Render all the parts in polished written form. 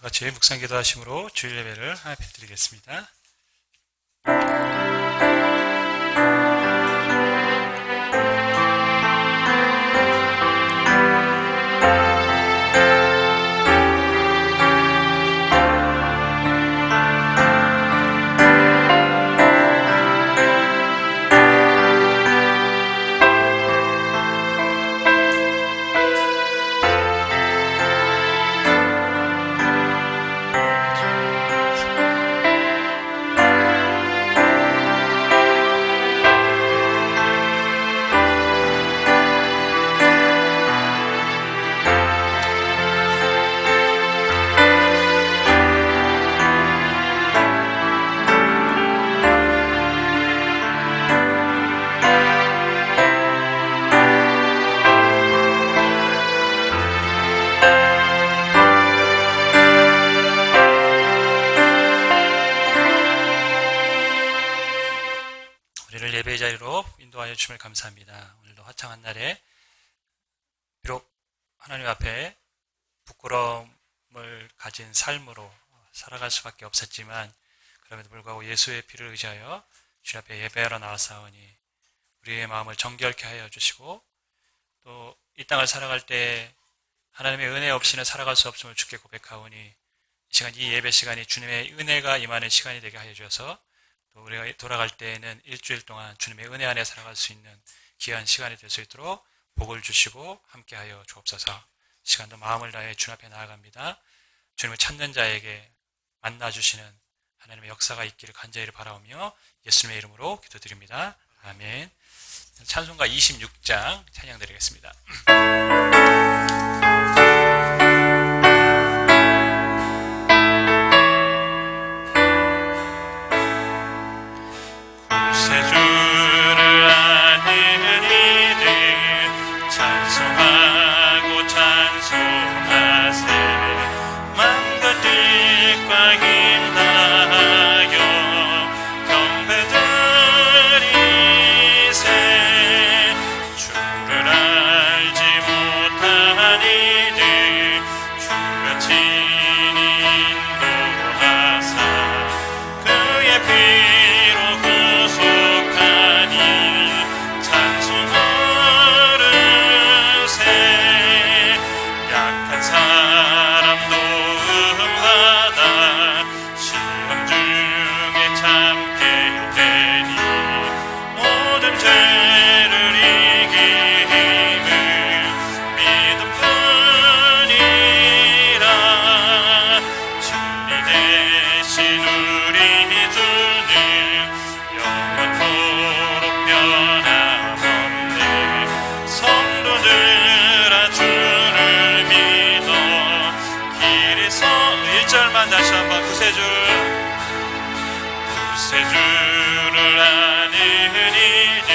같이 묵상 기도하심으로 주일 예배를 하나님 드리겠습니다. 우리를 예배의 자리로 인도하여 주심을 감사합니다. 오늘도 화창한 날에 비록 하나님 앞에 부끄러움을 가진 삶으로 살아갈 수밖에 없었지만 그럼에도 불구하고 예수의 피를 의지하여 주님 앞에 예배하러 나왔사오니 우리의 마음을 정결케 하여 주시고 또 이 땅을 살아갈 때 하나님의 은혜 없이는 살아갈 수 없음을 주께 고백하오니 이 시간, 이 예배 시간이 주님의 은혜가 임하는 시간이 되게 하여 주셔서 또 우리가 돌아갈 때에는 일주일 동안 주님의 은혜 안에 살아갈 수 있는 귀한 시간이 될 수 있도록 복을 주시고 함께하여 주옵소서. 시간도 마음을 다해 주님 앞에 나아갑니다. 주님을 찾는 자에게 만나주시는 하나님의 역사가 있기를 간절히 바라오며 예수님의 이름으로 기도드립니다. 아멘. 찬송가 26장 찬양 드리겠습니다. 구세주를 아는 이들 찬송하고 찬송하세 맘과 뜻과 힘 다하여 경배드리세 주를 알지 못한 이들 주가 친히 인도하사 그의 피로 구속하니 찬송하르세 약한 사람 도움받아 시험 중에 참게 되니 모든 죄를 이기는 믿음뿐이라 주님 대신 우리 주는 영원토록 변함없네 성도들아 주를 믿어 길에서 1절만 다시 한번 구세주를 아는 이들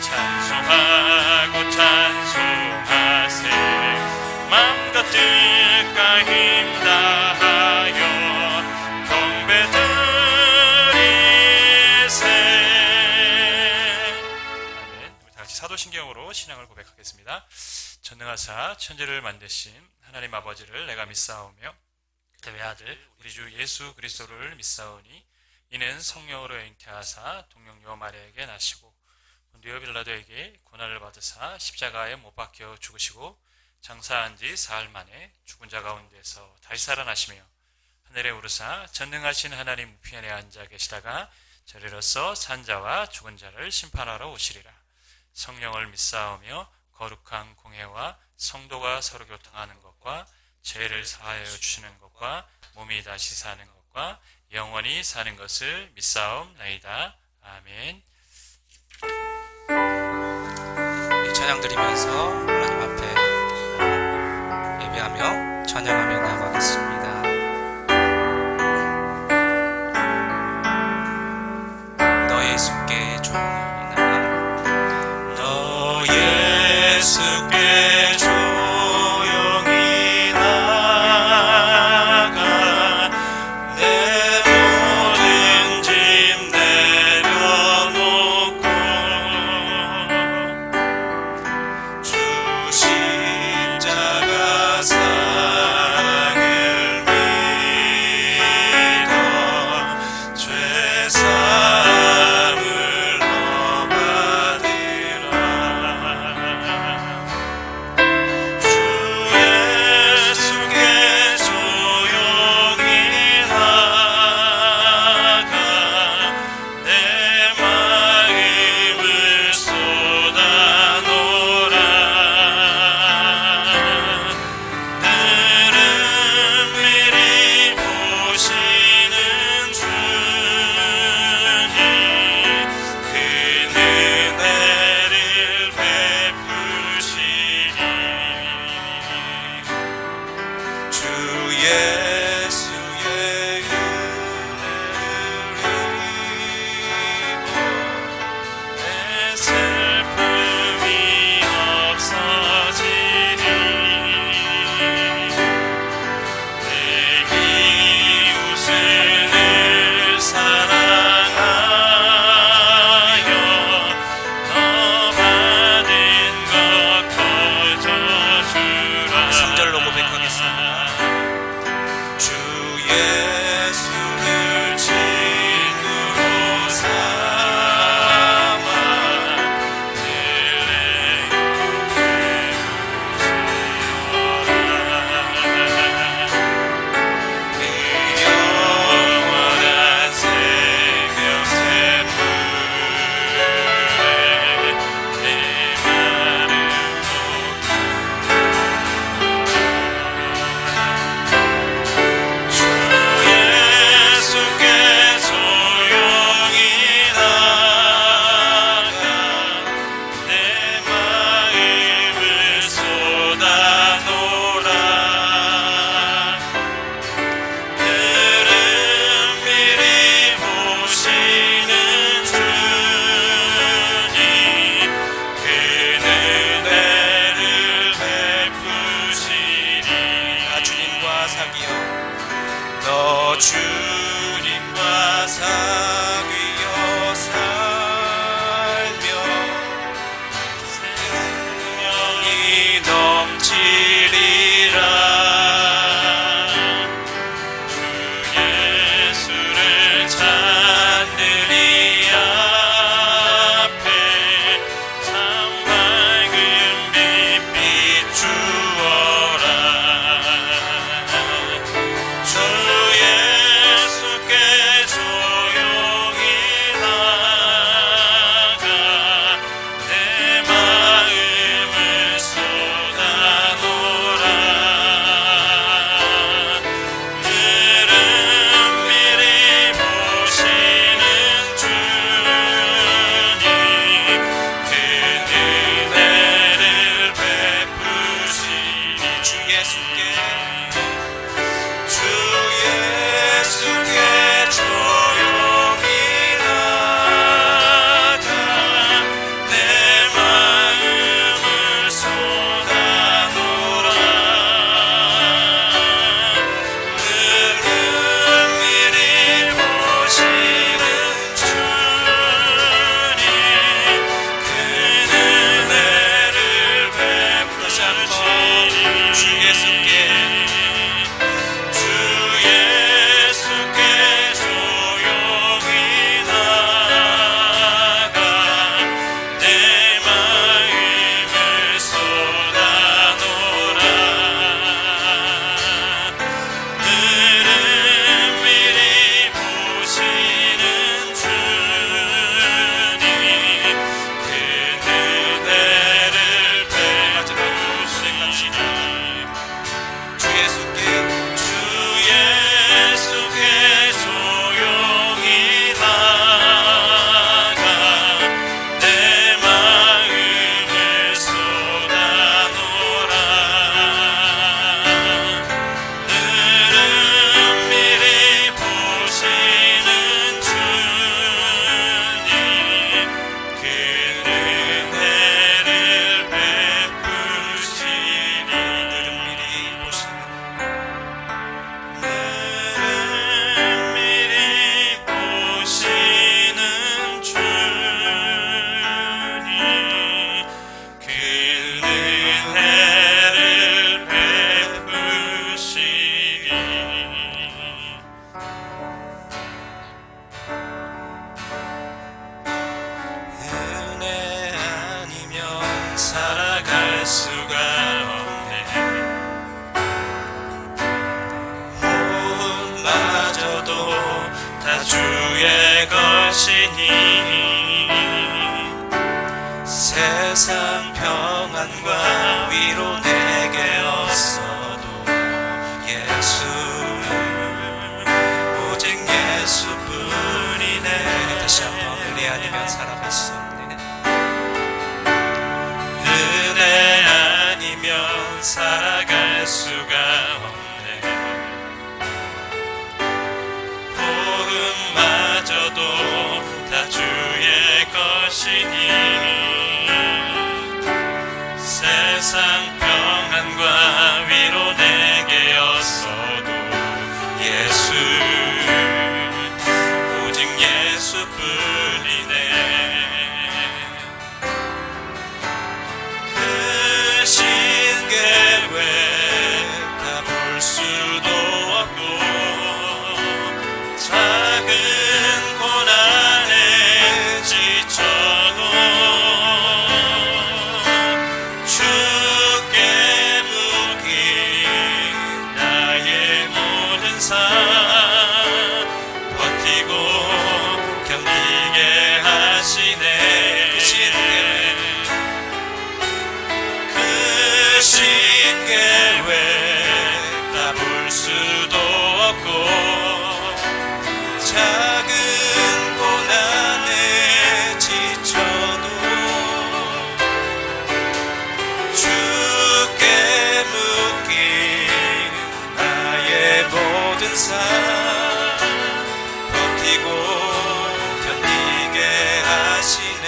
찬송하고 찬송하세 맘과 뜻과 힘 다하여 경배드리세. 아멘. 우리 다같이 사도신경으로 신앙을 고백하겠습니다. 전능하사 천지를 만드신 하나님 아버지를 내가 믿사오며 그의 외아들 우리 주 예수 그리스도를 믿사오니 이는 성령으로 잉태하사 동정녀 마리아에게 나시고 본디오 빌라도에게 고난을 받으사 십자가에 못 박혀 죽으시고 장사한 지 사흘 만에 죽은 자 가운데서 다시 살아나시며 하늘에 오르사 전능하신 하나님 우편에 앉아 계시다가 저리로서 산 자와 죽은 자를 심판하러 오시리라. 성령을 믿사오며 거룩한 공회와 성도가 서로 교통하는 것과 죄를 사하여 주시는 것과 몸이 다시 사는 것과 영원히 사는 것을 믿사옵나이다. 아멘. 이 찬양 드리면서 하나님 앞에 예배하며 찬양하며 나아가겠습니다. 너 예수께 조용히 나가 너 예수께 조용히 나가 내 모든 짐 내려놓고 주 십자가 사랑을 예수의 내 슬픔이 없어지니 내 이웃을 늘 사랑하여 너 받은 것 거저주라. 3절로 고백하겠습니다. 주 예수를 친구로 삼아 늘 내 영혼을 모시오라. 그 영원한 생명 샘물에 내 마음을 주 예수께 조용히 나가 내 마음을 쏟아놓으라. 늘은 미리 보시는 주님 그 은혜를 베푸시니. 주님과 사귀어 너 주님과 사귀어 살며 생명이 넘치리라. 주 예수를 찾는 이 앞에 참 밝은 빛 비추어라. 주 예수께 조용히 나가 내 마음을 쏟아놓으라. 늘은 미리 보시는 주님 그 은혜를 베푸시니. 주 예수께 조용히 나가 내 마음을 쏟아놓으라. 늘은 미리 보시는 주님 그 은혜를 베푸시니. 주 예수께 삶 버티고 견디게 하시네. 그 신계획 다 볼 수도 없고 작은 고난에 지쳐도 주께 묶인 나의 모든 삶 버티고 견디게 하시네.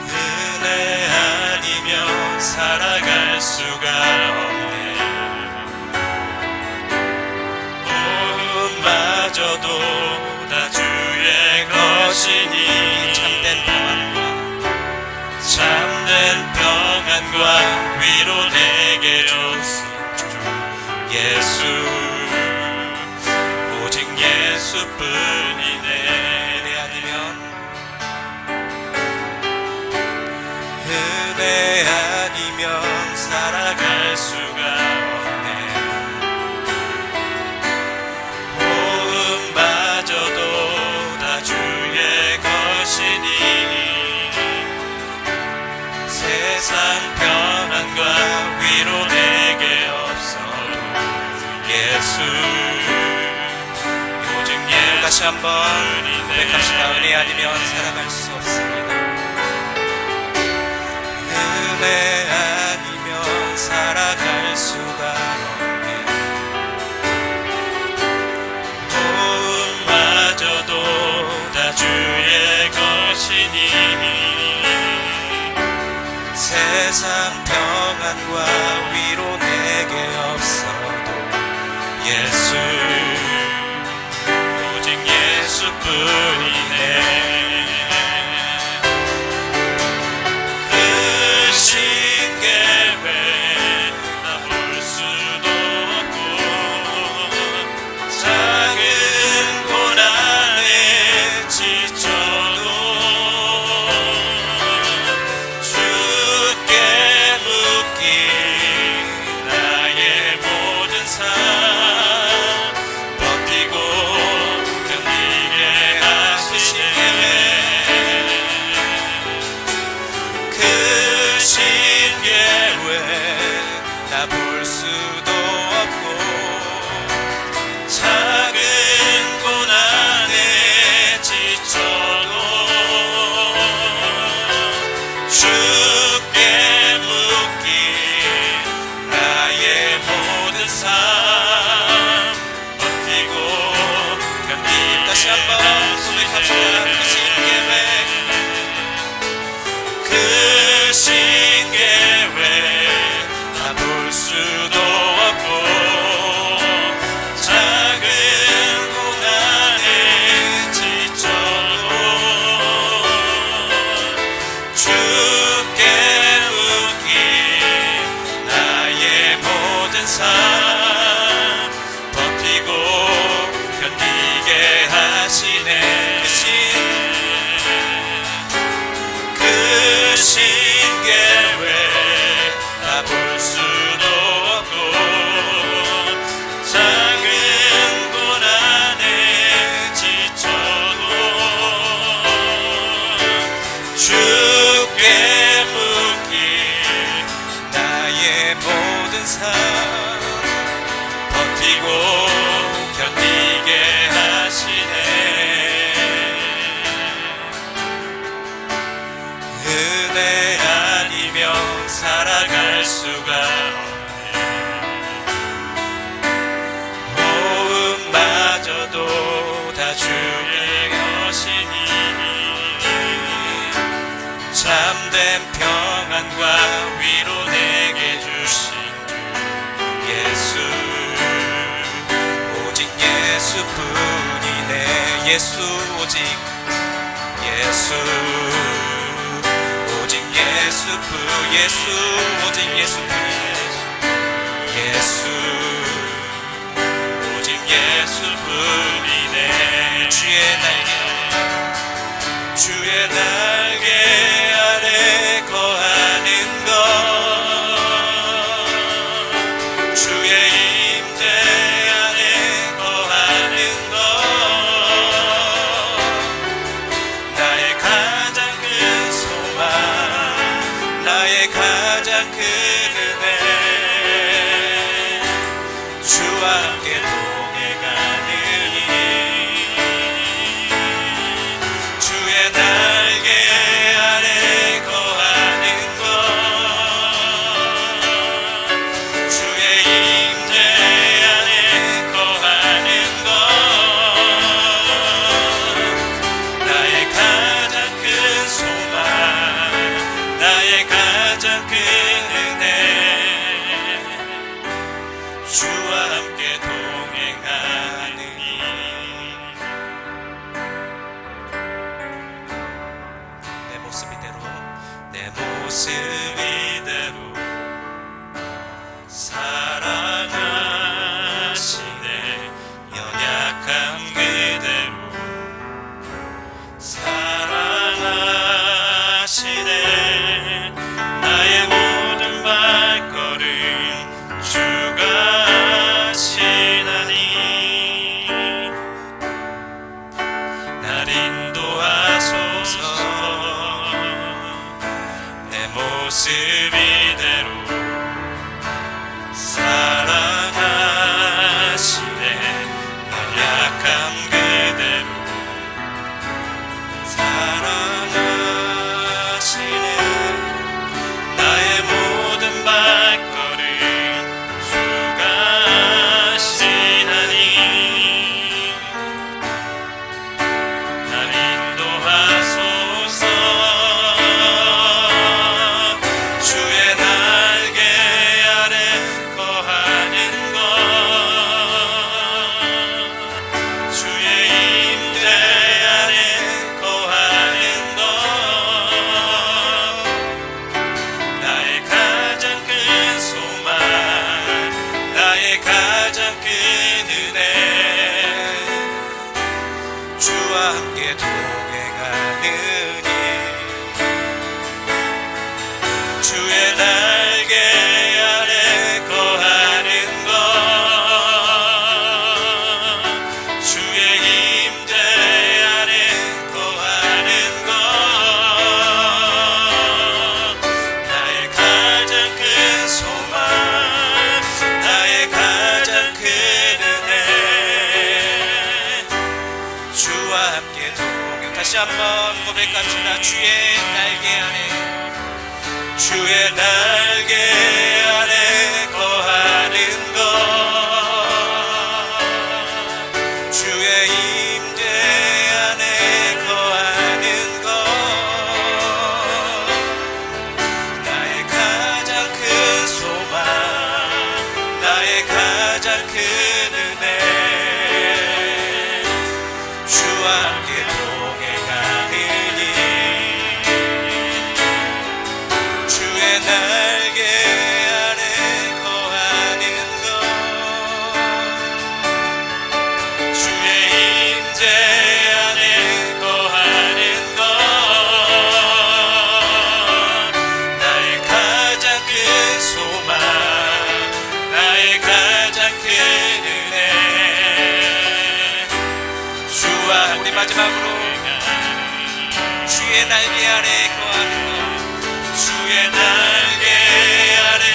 은혜 아니면 살아갈 수가 없네. 마저도 다 주의 것이니 참된 평안과 위로 내게 주신 주 예수 오직 예수뿐이네. 은혜 아니면 살아갈 수가 없네. 마저도 다 주의 것이니 세상 평안과 위로 내게 없어도 예수 오직 예수. 다시 한번 고백합시다. 은혜 아니면 살아갈 수 없습니다. 은혜 아니면 살아갈 수가 없네. 마저도 다 주의 것이니 세상 평안과 위로 내게 없어도 예수 오직 예수뿐이네. 그 신계획 다 볼 수도 없고 작은 고난에 지쳐도 주께 묶인 나의 모든 삶 버티고 견디게 하시네. 그 신계획 다 볼 수도 없고 작은 고난에 지쳐도 주께 묶인 나의 모든 삶 버티고 견디게. 다시 한번 고백합시다. 그 신계획 다 볼 수도 없고 작은 고난에 지쳐도 주께 묶인 나의 모든 삶 버티고 견디게 하시네. 그 신계획 다 볼 수도 없고 작은 고난에 지쳐도 주께 묶인 나의 모든 삶 버티고 견디게 하시네. 은혜 아니면 살아갈 수가 없네. 호흡마저도 다 주의 것이니 참된 평안과 위로 내게 주신 주 예수 오직 예수뿐이네. 예수 오직 예수 오직 예수 오직 예수뿐이네. 예수 오직 예수뿐이네. 주의 날개 아래 거하는 것 그 은혜 주와 함께 동행하느니 주의 날개 아래 거하는 것 주의 임재 안에 거하는 것 나의 가장 큰 소망 나의 가장 큰 은혜 주와 함께 동행하느니 내 모습 이대로 내 모습 이대로 사랑하시네 연약함 그대로 사랑하시네 나의 모든 발걸음 주가 하시나니 날 인도하소서 내 모습 이대로 사랑하시네 연약함 그대로 사랑하시네 나의 모든 발걸음 주가 하시나니 날 인도하소서 주의 날개 아래 거하는 것 주의 임재 안에 거하는 것 나의 가장 큰 소망 나의 가장 큰 은혜 주와 함께 동행하느니 주의 날개 아래 거하는 것 주의 임재 안에 거하는 것 나의 가장 큰 소망 나의 가장 큰 은혜 주와 함께 동행 다시 한번 고백합시다 주의 날개 안에 주의 날개 아래 거하는 것 주의 임재 안에 거하는 것 나의 가장 큰 소망 나의 가장 큰 은혜 주와 함께 동행하느니 주의 날개 아래 거하는 것 주의 임재 안에 거하는 것 나의 가장 큰 소망 나의 가장 큰 은혜 주와 우리 마지막으로 주의 날개 아래 거하는 것 주의 날개 아래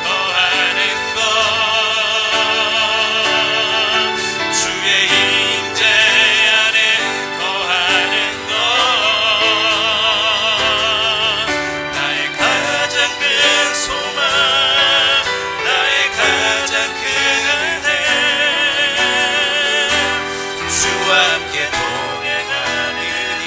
거하는 것 주의 임재 안에 거하는 것 나의 가장 큰 소망 나의 가장 큰 은혜 주와 함께 동행하느니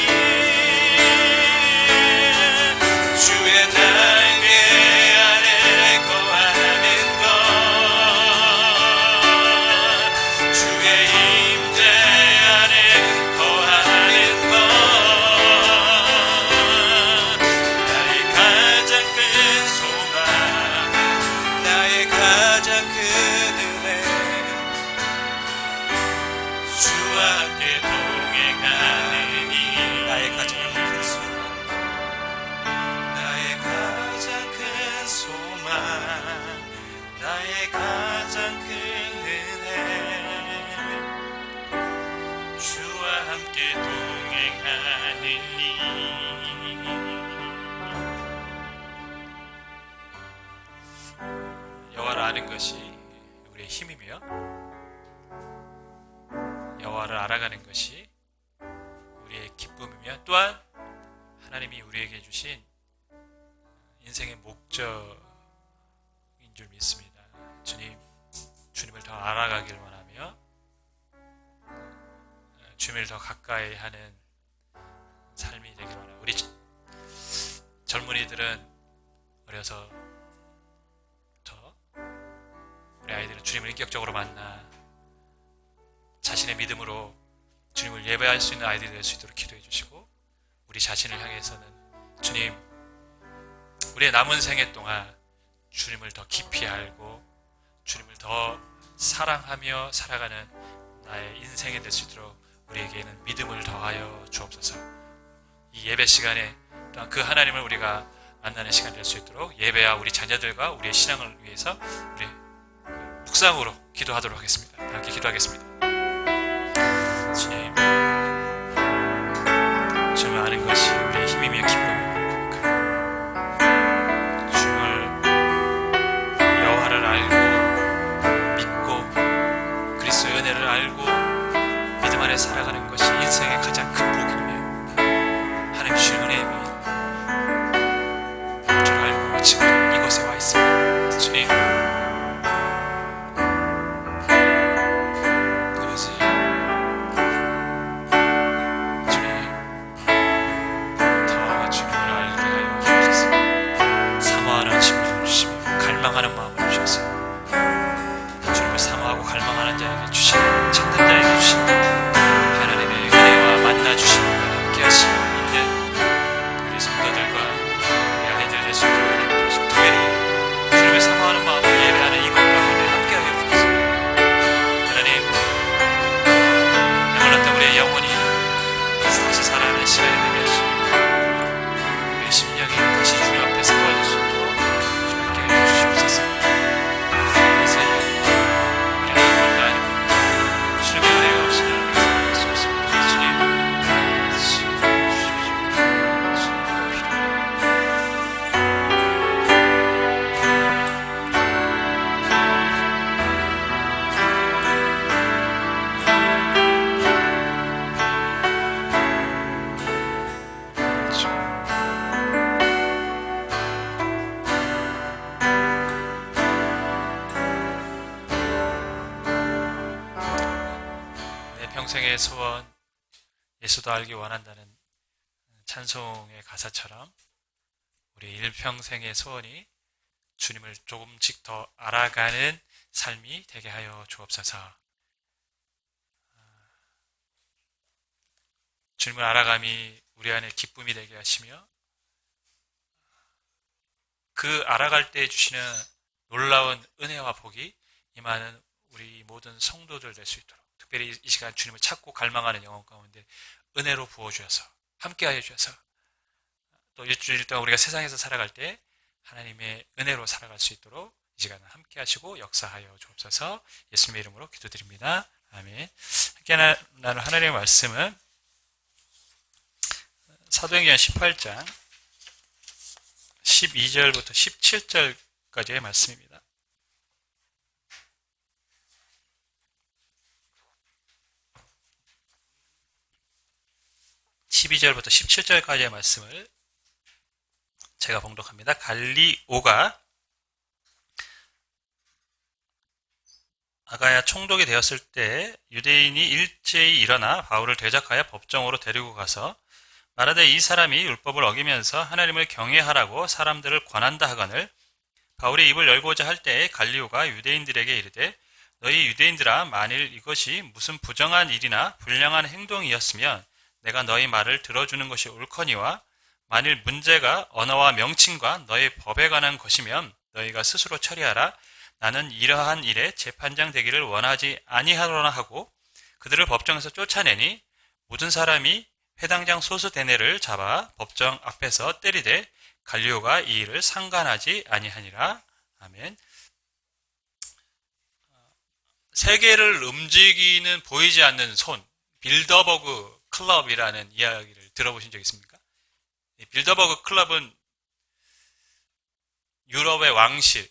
아는 것이 우리의 힘이며 여호와를 알아가는 것이 우리의 기쁨이며 또한 하나님이 우리에게 주신 인생의 목적인 줄 믿습니다. 주님을 더 알아가길 원하며 주님을 더 가까이 하는 삶이 되길 원합니다. 우리 젊은이들은 어려서부터 우리 아이들은 주님을 인격적으로 만나 자신의 믿음으로 주님을 예배할 수 있는 아이들이 될 수 있도록 기도해 주시고, 우리 자신을 향해서는 주님, 우리의 남은 생애 동안 주님을 더 깊이 알고 주님을 더 사랑하며 살아가는 나의 인생이 될 수 있도록 우리에게는 믿음을 더하여 주옵소서. 이 예배 시간에 또한 그 하나님을 우리가 만나는 시간이 될 수 있도록 예배와 우리 자녀들과 우리의 신앙을 위해서 우리 묵상으로 기도하도록 하겠습니다. 함께 기도하겠습니다. 주님, 주님을 아는 것이 우리의 힘이며 기쁨입니다. 주님을 여호와를 알고 믿고 그리스도의 은혜를 알고 믿음 안에 살아가는 것이 인생의 가장 큰 복이며 하나님 주신 은혜입니다. 저를 알고 지금 이곳에 와 있습니다. 주님, 그것이 주님 더 주님을 알게 하여 주셔서 사모하는 심령을 주시며 갈망하는 마음을 주셔서 주님을 사모하고 갈망하는 자에게 주시고 찾는 자에게 주시고 하나님의 은혜와 만나 주심과 함께 하시고 있는 우리 성도들과 우리 아이들 될 수 있도록 하나님 도와주시고, 특별히 주님을 사모하는 마음으로 예배하는 이것 가운데 함께하게 해주소서. 하나님, 영원한 우리의 영혼이 다시 살아가는 시간이 되게 하시고 우리의 심령이 다시 주님 앞에 세워질 수 있도록 주님께 해주시옵소서. 그래서 우리는 아무것도 아니고 주님의 은혜가 없이는 살아갈 수 없습니다. 주님 주십시오. 주님의 필요합니다. 내 평생의 소원, 예수도 알기 원한다는 찬송의 가사처럼 우리 일평생의 소원이 주님을 조금씩 더 알아가는 삶이 되게 하여 주옵소서. 주님을 알아감이 우리 안에 기쁨이 되게 하시며 그 알아갈 때 주시는 놀라운 은혜와 복이 임하는 우리 모든 성도들 될 수 있도록, 특별히 이 시간 주님을 찾고 갈망하는 영혼 가운데 은혜로 부어주셔서 함께하여 주셔서 또 일주일 동안 우리가 세상에서 살아갈 때 하나님의 은혜로 살아갈 수 있도록 이 시간 함께하시고 역사하여 주옵소서. 예수님의 이름으로 기도드립니다. 아멘. 함께 나눌 하나님의 말씀은 사도행전 18장 12절부터 17절까지의 말씀입니다. (12절부터) (17절까지의) 말씀을 제가 봉독합니다. 갈리오가 아가야 총독이 되었을 때 유대인이 일제히 일어나 바울을 대적하여 법정으로 데리고 가서 말하되 이 사람이 율법을 어기면서 하나님을 경외하라고 사람들을 권한다 하거늘, 바울이 입을 열고자 할 때에 갈리오가 유대인들에게 이르되 너희 유대인들아, 만일 이것이 무슨 부정한 일이나 불량한 행동이었으면 내가 너희 말을 들어주는 것이 옳거니와, 만일 문제가 언어와 명칭과 너희 법에 관한 것이면 너희가 스스로 처리하라. 나는 이러한 일에 재판장 되기를 원하지 아니하노라 하고 그들을 법정에서 쫓아내니 모든 사람이 회당장 소스데네를 잡아 법정 앞에서 때리되 갈리오가 이 일을 상관하지 아니하니라. 아멘. 세계를 움직이는 보이지 않는 손, 빌더버그 클럽이라는 이야기를 들어보신 적 있습니까? 빌더버그 클럽은 유럽의 왕실,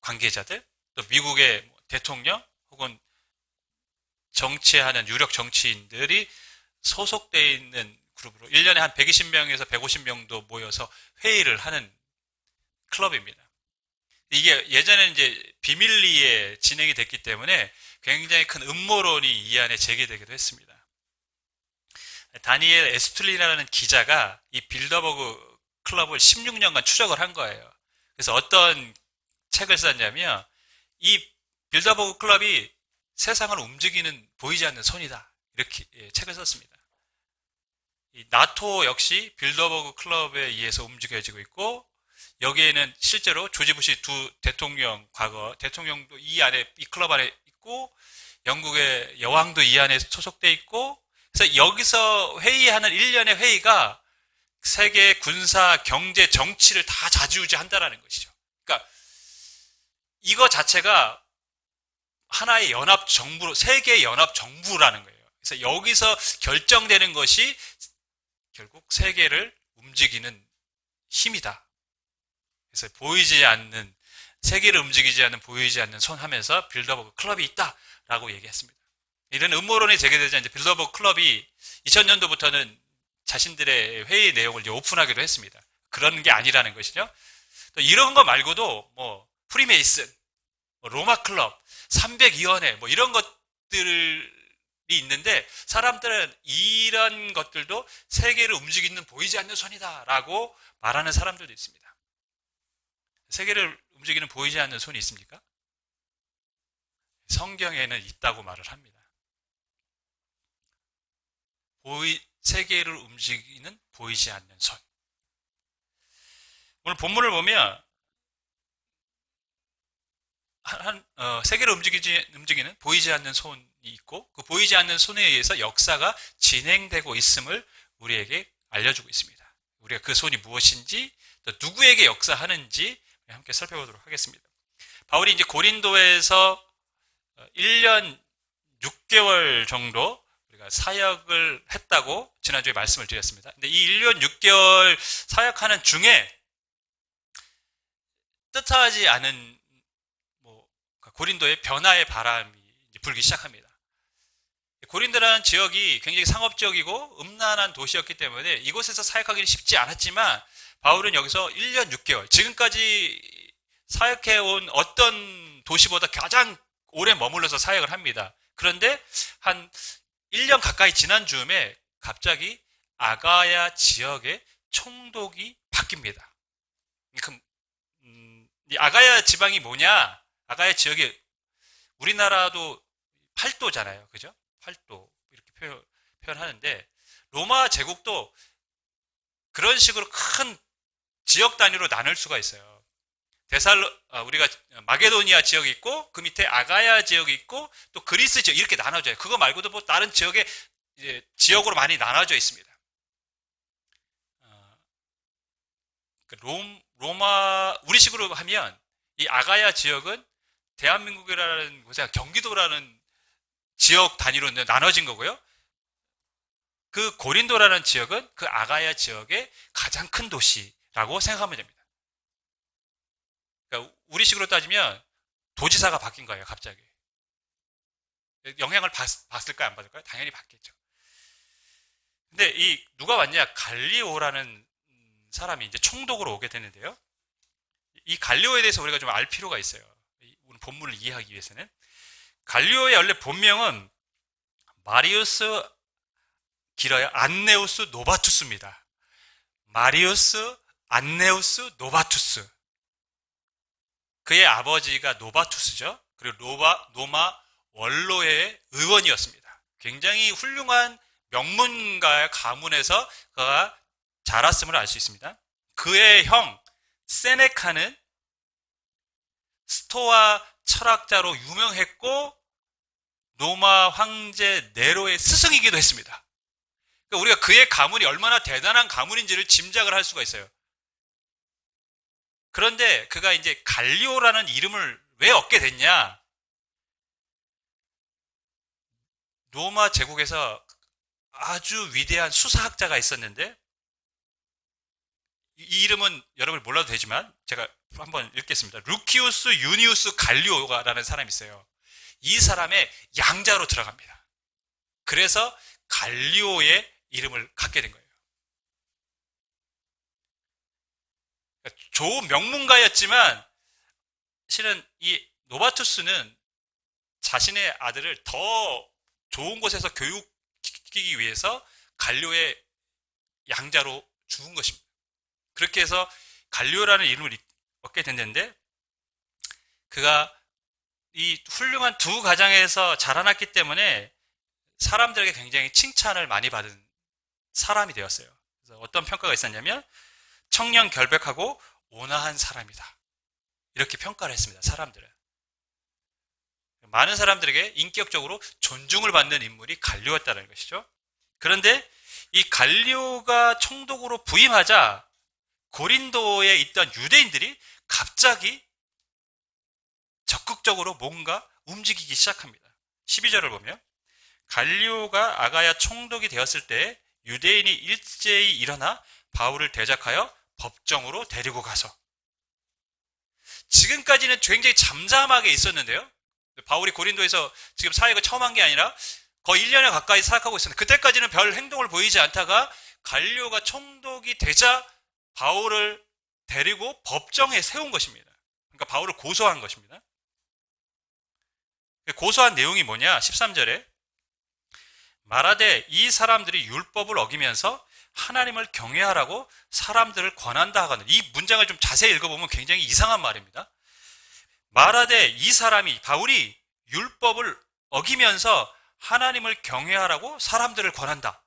관계자들, 또 미국의 대통령 혹은 정치하는 유력 정치인들이 소속되어 있는 그룹으로 1년에 한 120명에서 150명도 모여서 회의를 하는 클럽입니다. 이게 예전에는 이제 비밀리에 진행이 됐기 때문에 굉장히 큰 음모론이 이 안에 제기되기도 했습니다. 다니엘 에스툴리라는 기자가 이 빌더버그 클럽을 16년간 추적을 한 거예요. 그래서 어떤 책을 썼냐면 이 빌더버그 클럽이 세상을 움직이는 보이지 않는 손이다. 이렇게 책을 썼습니다. 이 나토 역시 빌더버그 클럽에 의해서 움직여지고 있고 여기에는 실제로 조지 부시 두 대통령 과거 대통령도 이 클럽 안에 있고 영국의 여왕도 이 안에 소속돼 있고 그래서 여기서 회의하는 1년의 회의가 세계 군사, 경제, 정치를 다 좌지우지한다라는 것이죠. 그러니까 이거 자체가 하나의 연합 정부로 세계 연합 정부라는 거예요. 그래서 여기서 결정되는 것이 결국 세계를 움직이는 힘이다. 그래서 보이지 않는 세계를 움직이지 않는 보이지 않는 손 하면서 빌더버그 클럽이 있다라고 얘기했습니다. 이런 음모론이 제기되자 이제 빌더버그 클럽이 2000년도부터는 자신들의 회의 내용을 이제 오픈하기로 했습니다. 그런 게 아니라는 것이죠. 또 이런 거 말고도 뭐 프리메이슨, 로마 클럽, 302원회 뭐 이런 것들이 있는데 사람들은 이런 것들도 세계를 움직이는 보이지 않는 손이다라고 말하는 사람들도 있습니다. 세계를 움직이는 보이지 않는 손이 있습니까? 성경에는 있다고 말을 합니다. 세계를 움직이는 보이지 않는 손. 오늘 본문을 보면 세계를 움직이는 보이지 않는 손이 있고 그 보이지 않는 손에 의해서 역사가 진행되고 있음을 우리에게 알려주고 있습니다. 우리가 그 손이 무엇인지 또 누구에게 역사하는지 함께 살펴보도록 하겠습니다. 바울이 이제 고린도에서 1년 6개월 정도 우리가 사역을 했다고 지난주에 말씀을 드렸습니다. 근데 이 1년 6개월 사역하는 중에 뜻하지 않은 고린도의 변화의 바람이 불기 시작합니다. 고린도라는 지역이 굉장히 상업지역이고 음란한 도시였기 때문에 이곳에서 사역하기는 쉽지 않았지만 바울은 여기서 1년 6개월 지금까지 사역해온 어떤 도시보다 가장 오래 머물러서 사역을 합니다. 그런데 한 1년 가까이 지난 즈음에 갑자기 아가야 지역의 총독이 바뀝니다. 이 아가야 지방이 뭐냐? 아가야 지역이 우리나라도 팔도잖아요. 그죠? 팔도 이렇게 표현하는데 로마 제국도 그런 식으로 큰 지역 단위로 나눌 수가 있어요. 우리가 마게도니아 지역이 있고 그 밑에 아가야 지역이 있고 또 그리스 지역 이렇게 나눠져요. 그거 말고도 뭐 다른 지역에 이제 지역으로 많이 나눠져 있습니다. 로마 우리식으로 하면 이 아가야 지역은 대한민국이라는 곳에 경기도라는 지역 단위로 나눠진 거고요. 그 고린도라는 지역은 그 아가야 지역의 가장 큰 도시라고 생각하면 됩니다. 그러니까 우리식으로 따지면 도지사가 바뀐 거예요, 갑자기. 영향을 받을까요, 안 받을까요? 당연히 받겠죠. 근데 누가 왔냐? 갈리오라는 사람이 이제 총독으로 오게 되는데요. 이 갈리오에 대해서 우리가 좀 알 필요가 있어요. 오늘 본문을 이해하기 위해서는. 갈리오의 원래 본명은 마리우스 길어요. 안네우스 노바투스입니다. 마리우스 안네우스 노바투스. 그의 아버지가 노바투스죠. 그리고 로마 원로의 의원이었습니다. 굉장히 훌륭한 명문가의 가문에서 그가 자랐음을 알 수 있습니다. 그의 형 세네카는 스토아 철학자로 유명했고 로마 황제 네로의 스승이기도 했습니다. 그러니까 우리가 그의 가문이 얼마나 대단한 가문인지를 짐작을 할 수가 있어요. 그런데 그가 이제 갈리오라는 이름을 왜 얻게 됐냐? 로마 제국에서 아주 위대한 수사학자가 있었는데 이 이름은 여러분이 몰라도 되지만 제가 한번 읽겠습니다. 루키우스 유니우스 갈리오라는 사람이 있어요. 이 사람의 양자로 들어갑니다. 그래서 갈리오의 이름을 갖게 된 거예요. 좋은 명문가였지만 실은 이 노바투스는 자신의 아들을 더 좋은 곳에서 교육시키기 위해서 갈리오의 양자로 죽은 것입니다. 그렇게 해서 갈리오라는 이름을 얻게 됐는데 그가 이 훌륭한 두 가정에서 자라났기 때문에 사람들에게 굉장히 칭찬을 많이 받은 사람이 되었어요. 그래서 어떤 평가가 있었냐면 청렴 결백하고 온화한 사람이다. 이렇게 평가를 했습니다. 사람들은. 많은 사람들에게 인격적으로 존중을 받는 인물이 갈리오였다는 것이죠. 그런데 이 갈리오가 총독으로 부임하자 고린도에 있던 유대인들이 갑자기 적극적으로 뭔가 움직이기 시작합니다. 12절을 보면 갈리오가 아가야 총독이 되었을 때 유대인이 일제히 일어나 바울을 대적하여 법정으로 데리고 가서 지금까지는 굉장히 잠잠하게 있었는데요. 바울이 고린도에서 지금 사역을 처음 한 게 아니라 거의 1년에 가까이 사역하고 있었는데 그때까지는 별 행동을 보이지 않다가 갈리오가 총독이 되자 바울을 데리고 법정에 세운 것입니다. 그러니까 바울을 고소한 것입니다. 고소한 내용이 뭐냐? 13절에 말하되 이 사람들이 율법을 어기면서 하나님을 경외하라고 사람들을 권한다 하거든. 이 문장을 좀 자세히 읽어보면 굉장히 이상한 말입니다. 말하되 이 사람이 바울이 율법을 어기면서 하나님을 경외하라고 사람들을 권한다.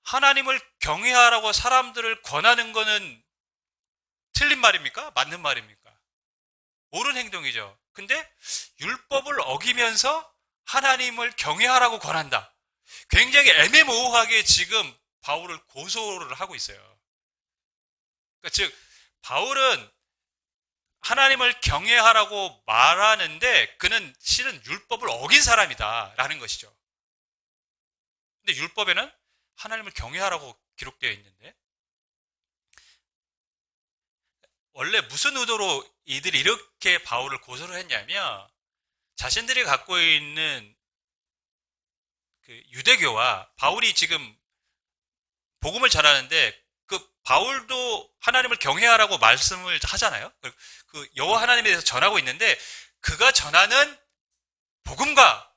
하나님을 경외하라고 사람들을 권하는 거는 틀린 말입니까? 맞는 말입니까? 옳은 행동이죠. 근데 율법을 어기면서 하나님을 경외하라고 권한다. 굉장히 애매모호하게 지금 바울을 고소를 하고 있어요. 그러니까 즉 바울은 하나님을 경외하라고 말하는데 그는 실은 율법을 어긴 사람이다 라는 것이죠. 근데 율법에는 하나님을 경외하라고 기록되어 있는데 원래 무슨 의도로 이들이 이렇게 바울을 고소를 했냐면 자신들이 갖고 있는 그 유대교와 바울이 지금 복음을 전하는데 그 바울도 하나님을 경외하라고 말씀을 하잖아요. 그 여호와 하나님에 대해서 전하고 있는데 그가 전하는 복음과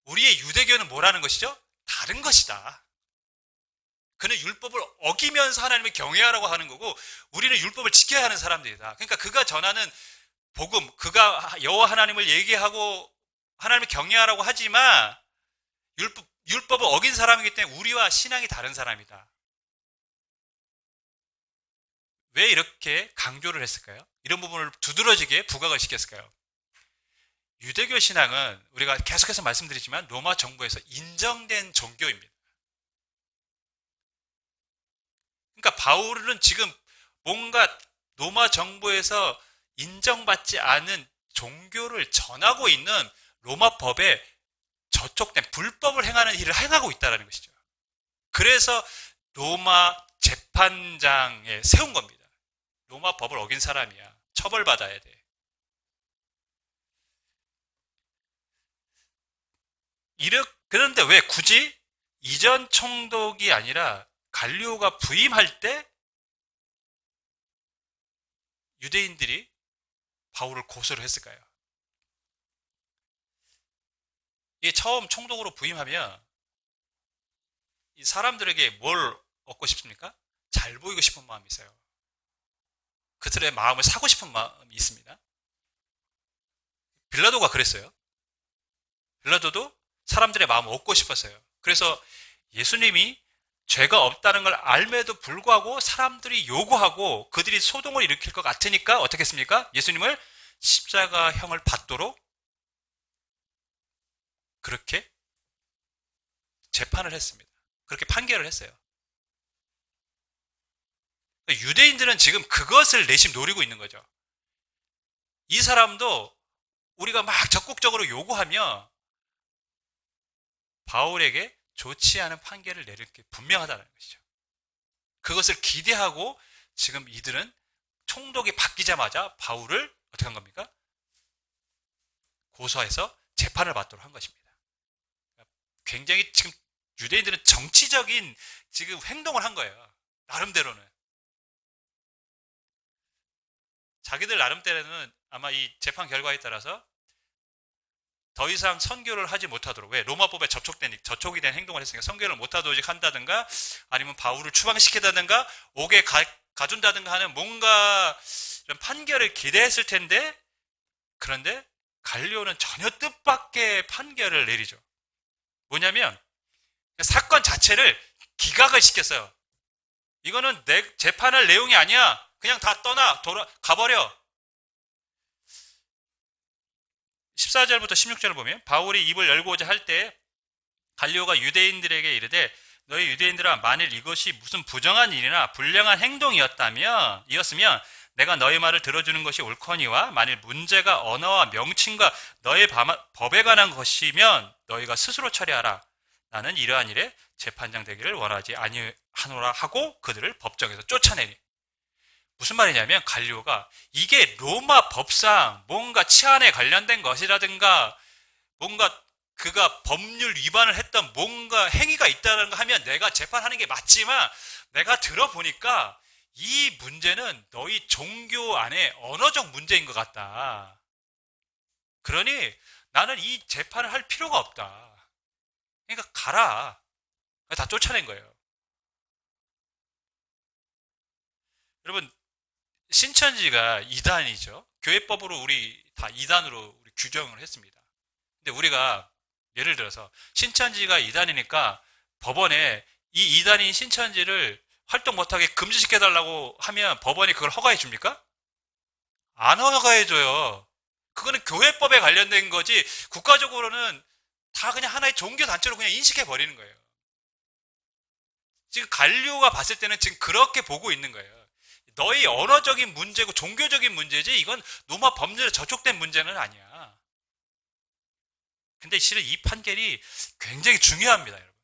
우리의 유대교는 뭐라는 것이죠? 다른 것이다. 그는 율법을 어기면서 하나님을 경외하라고 하는 거고 우리는 율법을 지켜야 하는 사람들이다. 그러니까 그가 전하는 복음, 그가 여호와 하나님을 얘기하고 하나님을 경외하라고 하지만 율법을 어긴 사람이기 때문에 우리와 신앙이 다른 사람이다. 왜 이렇게 강조를 했을까요? 이런 부분을 두드러지게 부각을 시켰을까요? 유대교 신앙은 우리가 계속해서 말씀드리지만 로마 정부에서 인정된 종교입니다. 그러니까 바울은 지금 뭔가 로마 정부에서 인정받지 않은 종교를 전하고 있는 로마 법에 저촉된 불법을 행하는 일을 행하고 있다는 것이죠. 그래서 로마 재판장에 세운 겁니다. 로마 법을 어긴 사람이야. 처벌받아야 돼. 그런데 왜 굳이 이전 총독이 아니라 갈리오가 부임할 때 유대인들이 바울을 고소를 했을까요? 이게 처음 총독으로 부임하면 이 사람들에게 뭘 얻고 싶습니까? 잘 보이고 싶은 마음이 있어요. 그들의 마음을 사고 싶은 마음이 있습니다. 빌라도가 그랬어요. 빌라도도 사람들의 마음을 얻고 싶었어요. 그래서 예수님이 죄가 없다는 걸 알매도 불구하고 사람들이 요구하고 그들이 소동을 일으킬 것 같으니까 어떻게 했습니까? 예수님을 십자가형을 받도록 그렇게 재판을 했습니다. 그렇게 판결을 했어요. 유대인들은 지금 그것을 내심 노리고 있는 거죠. 이 사람도 우리가 막 적극적으로 요구하며 바울에게 좋지 않은 판결을 내릴 게 분명하다는 것이죠. 그것을 기대하고 지금 이들은 총독이 바뀌자마자 바울을 어떻게 한 겁니까? 고소해서 재판을 받도록 한 것입니다. 굉장히 지금 유대인들은 정치적인 지금 행동을 한 거예요. 나름대로는. 자기들 나름대로는 아마 이 재판 결과에 따라서 더 이상 선교를 하지 못하도록, 왜? 로마법에 저촉이 된 행동을 했으니까 선교를 못하도록 한다든가 아니면 바울을 추방시키다든가 옥에 가둔다든가 하는 뭔가 이런 판결을 기대했을 텐데, 그런데 갈리오는 전혀 뜻밖의 판결을 내리죠. 뭐냐면 사건 자체를 기각을 시켰어요. 이거는 재판할 내용이 아니야. 그냥 다 가버려. 14절부터 16절을 보면 바울이 입을 열고자 할 때 갈리오가 유대인들에게 이르되 너희 유대인들아 만일 이것이 무슨 부정한 일이나 불량한 행동이었으면 내가 너희 말을 들어주는 것이 옳거니와 만일 문제가 언어와 명칭과 너희 법에 관한 것이면 너희가 스스로 처리하라. 나는 이러한 일에 재판장 되기를 원하지 아니하노라 하고 그들을 법정에서 쫓아내니. 무슨 말이냐면 갈리오가 이게 로마 법상 뭔가 치안에 관련된 것이라든가 뭔가 그가 법률 위반을 했던 뭔가 행위가 있다는 거 하면 내가 재판하는 게 맞지만 내가 들어보니까 이 문제는 너희 종교 안에 언어적 문제인 것 같다. 그러니 나는 이 재판을 할 필요가 없다. 그러니까 가라. 다 쫓아낸 거예요. 여러분, 신천지가 이단이죠. 교회법으로 우리 다 이단으로 우리 규정을 했습니다. 근데 우리가 예를 들어서 신천지가 이단이니까 법원에 이 이단인 신천지를 활동 못하게 금지시켜달라고 하면 법원이 그걸 허가해 줍니까? 안 허가해 줘요. 그거는 교회법에 관련된 거지 국가적으로는 다 그냥 하나의 종교단체로 그냥 인식해 버리는 거예요. 지금 갈리오가 봤을 때는 지금 그렇게 보고 있는 거예요. 너희 언어적인 문제고 종교적인 문제지 이건 로마 법률에 저촉된 문제는 아니야. 근데 실은 이 판결이 굉장히 중요합니다, 여러분.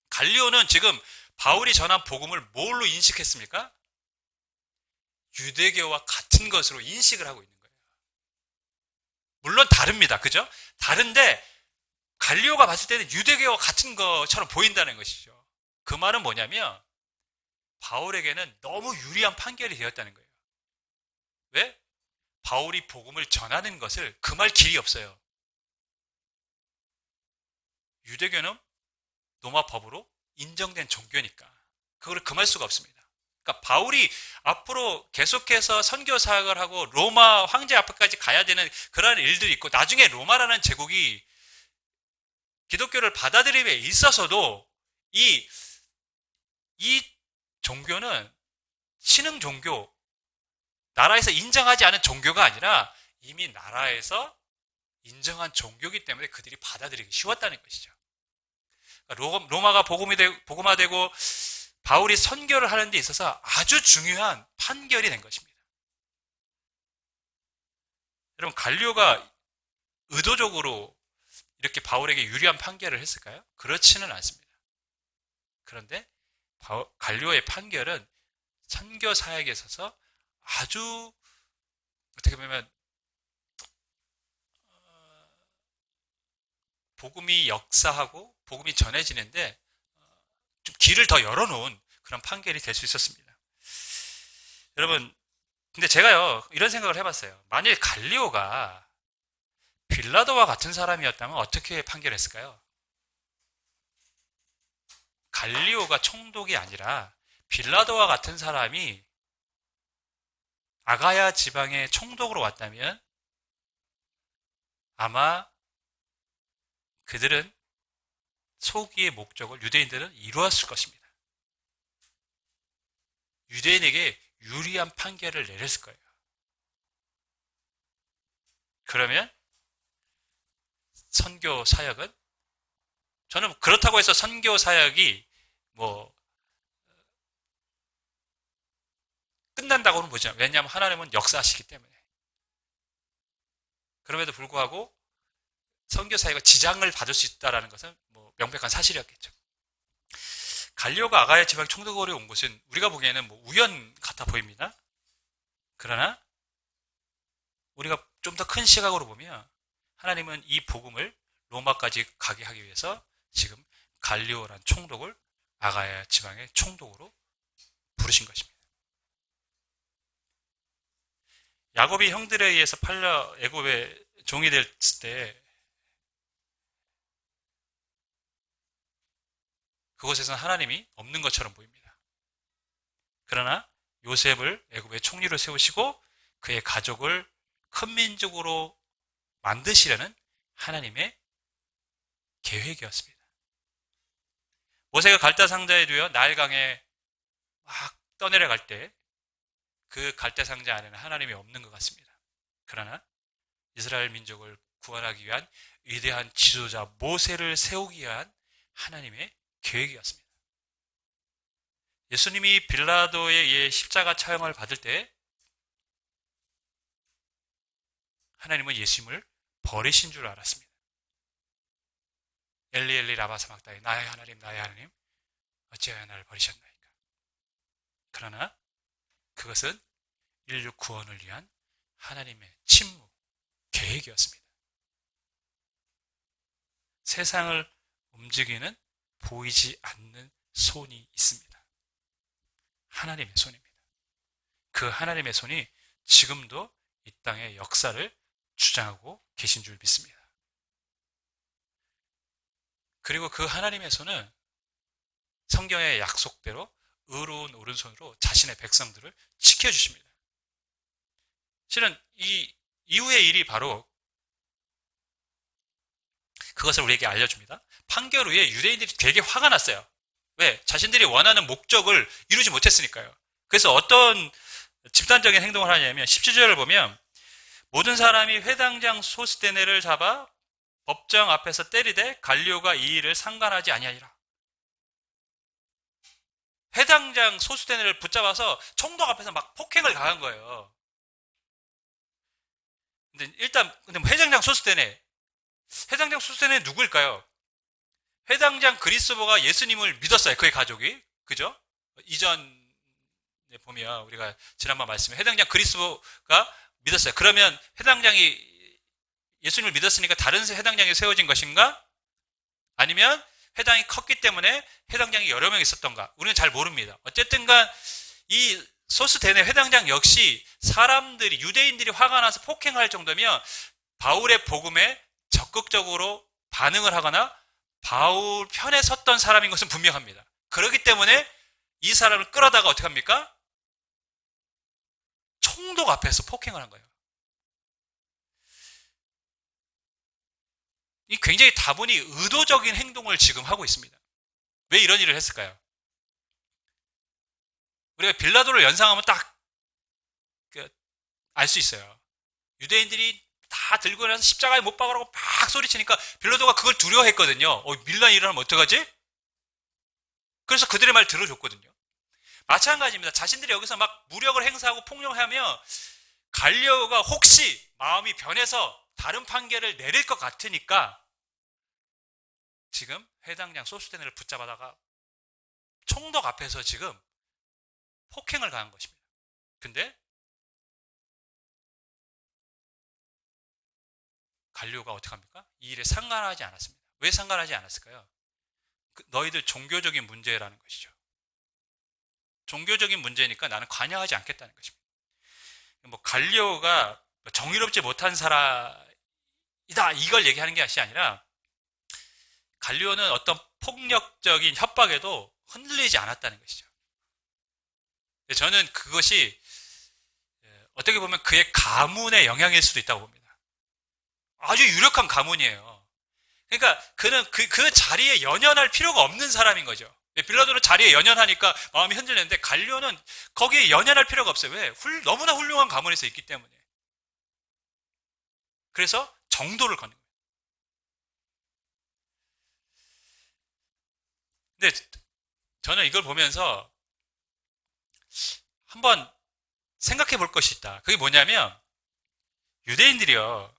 갈리오는 지금 바울이 전한 복음을 뭘로 인식했습니까? 유대교와 같은 것으로 인식을 하고 있는 거예요. 물론 다릅니다. 그죠? 다른데 갈리오가 봤을 때는 유대교와 같은 것처럼 보인다는 것이죠. 그 말은 뭐냐면 바울에게는 너무 유리한 판결이 되었다는 거예요. 왜? 바울이 복음을 전하는 것을 금할 길이 없어요. 유대교는 로마 법으로 인정된 종교니까 그걸 금할 수가 없습니다. 그러니까 바울이 앞으로 계속해서 선교 사역을 하고 로마 황제 앞에까지 가야 되는 그런 일들이 있고 나중에 로마라는 제국이 기독교를 받아들임에 있어서도 이 종교는 신흥 종교, 나라에서 인정하지 않은 종교가 아니라 이미 나라에서 인정한 종교이기 때문에 그들이 받아들이기 쉬웠다는 것이죠. 그러니까 로마가 복음화되고 바울이 선교를 하는 데 있어서 아주 중요한 판결이 된 것입니다. 여러분, 갈리오가 의도적으로 이렇게 바울에게 유리한 판결을 했을까요? 그렇지는 않습니다. 그런데 갈리오의 판결은 선교 사역에 있어서 아주 어떻게 보면 복음이 역사하고 복음이 전해지는데 좀 길을 더 열어놓은 그런 판결이 될 수 있었습니다. 여러분, 근데 제가요 이런 생각을 해봤어요. 만일 갈리오가 빌라도와 같은 사람이었다면 어떻게 판결했을까요? 갈리오가 총독이 아니라 빌라도와 같은 사람이 아가야 지방의 총독으로 왔다면 아마 그들은 소기의 목적을 유대인들은 이루었을 것입니다. 유대인에게 유리한 판결을 내렸을 거예요. 그러면 선교 사역은 저는 그렇다고 해서 선교 사역이 끝난다고는 보지 않아요. 왜냐하면 하나님은 역사하시기 때문에. 그럼에도 불구하고 선교 사역가 지장을 받을 수 있다는 것은 명백한 사실이었겠죠. 갈리오가 아가야 지방 총독으로 온 것은 우리가 보기에는 뭐 우연 같아 보입니다. 그러나 우리가 좀 더 큰 시각으로 보면 하나님은 이 복음을 로마까지 가게 하기 위해서 지금 갈리오란 총독을 아가야 지방의 총독으로 부르신 것입니다. 야곱이 형들에 의해서 팔려 애굽의 종이 됐을 때 그곳에서는 하나님이 없는 것처럼 보입니다. 그러나 요셉을 애굽의 총리로 세우시고 그의 가족을 큰 민족으로 만드시려는 하나님의 계획이었습니다. 모세가 갈대 상자에 두어 나일강에 막 떠내려갈 때 그 갈대 상자 안에는 하나님이 없는 것 같습니다. 그러나 이스라엘 민족을 구원하기 위한 위대한 지도자 모세를 세우기 위한 하나님의 계획이었습니다. 예수님이 빌라도에 의해 십자가 처형을 받을 때 하나님은 예수님을 버리신 줄 알았습니다. 엘리 엘리 라마 사박다니 나의 하나님 어찌하여 나를 버리셨나이까. 그러나 그것은 인류 구원을 위한 하나님의 침묵, 계획이었습니다. 세상을 움직이는 보이지 않는 손이 있습니다. 하나님의 손입니다. 그 하나님의 손이 지금도 이 땅의 역사를 주장하고 계신 줄 믿습니다. 그리고 그 하나님의 손은 성경의 약속대로 의로운 오른손으로 자신의 백성들을 지켜주십니다. 실은 이 이후의 일이 바로 그것을 우리에게 알려줍니다. 판결 후에 유대인들이 되게 화가 났어요. 왜? 자신들이 원하는 목적을 이루지 못했으니까요. 그래서 어떤 집단적인 행동을 하냐면 17절을 보면 모든 사람이 회당장 소스데네를 잡아 법정 앞에서 때리되 갈리오가 이 일을 상관하지 아니하니라. 회당장 소스데네를 붙잡아서 총독 앞에서 막 폭행을 가한 거예요. 근데 회당장 소스데네 누구일까요? 회당장 그리스도가 예수님을 믿었어요. 그의 가족이. 그죠? 이전에 보면 우리가 지난번 말씀에 회당장 그리스도가 믿었어요. 그러면 회당장이 예수님을 믿었으니까 다른 회당장이 세워진 것인가? 아니면 회당이 컸기 때문에 회당장이 여러 명 있었던가? 우리는 잘 모릅니다. 어쨌든간 이 소스데네 회당장 역시 사람들이 유대인들이 화가 나서 폭행할 정도면 바울의 복음에 적극적으로 반응을 하거나 바울 편에 섰던 사람인 것은 분명합니다. 그렇기 때문에 이 사람을 끌어다가 어떻게 합니까? 총독 앞에서 폭행을 한 거예요. 이 굉장히 다분히 의도적인 행동을 지금 하고 있습니다. 왜 이런 일을 했을까요? 우리가 빌라도를 연상하면 딱 알 수 있어요. 유대인들이 다 들고 나서 십자가에 못 박으라고 막 소리치니까 빌라도가 그걸 두려워했거든요. 밀란 일어나면 어떡하지? 그래서 그들의 말 들어줬거든요. 마찬가지입니다. 자신들이 여기서 막 무력을 행사하고 폭력하면 갈리오가 혹시 마음이 변해서 다른 판결을 내릴 것 같으니까 지금 회당장 소스데네를 붙잡아다가 총독 앞에서 지금 폭행을 가한 것입니다. 근데 갈리오가 어떻게 합니까? 이 일에 상관하지 않았습니다. 왜 상관하지 않았을까요? 너희들 종교적인 문제라는 것이죠. 종교적인 문제니까 나는 관여하지 않겠다는 것입니다. 갈리오가 정의롭지 못한 사람이다 이걸 얘기하는 것이 아니라 갈리오는 어떤 폭력적인 협박에도 흔들리지 않았다는 것이죠. 저는 그것이 어떻게 보면 그의 가문의 영향일 수도 있다고 봅니다. 아주 유력한 가문이에요. 그러니까 그는 그 자리에 연연할 필요가 없는 사람인 거죠. 빌라도는 자리에 연연하니까 마음이 흔들리는데 갈리오는 거기에 연연할 필요가 없어요. 왜? 너무나 훌륭한 가문에서 있기 때문에. 그래서 정도를 걷는 거예요. 근데 저는 이걸 보면서 한번 생각해 볼 것이 있다. 그게 뭐냐면 유대인들이요.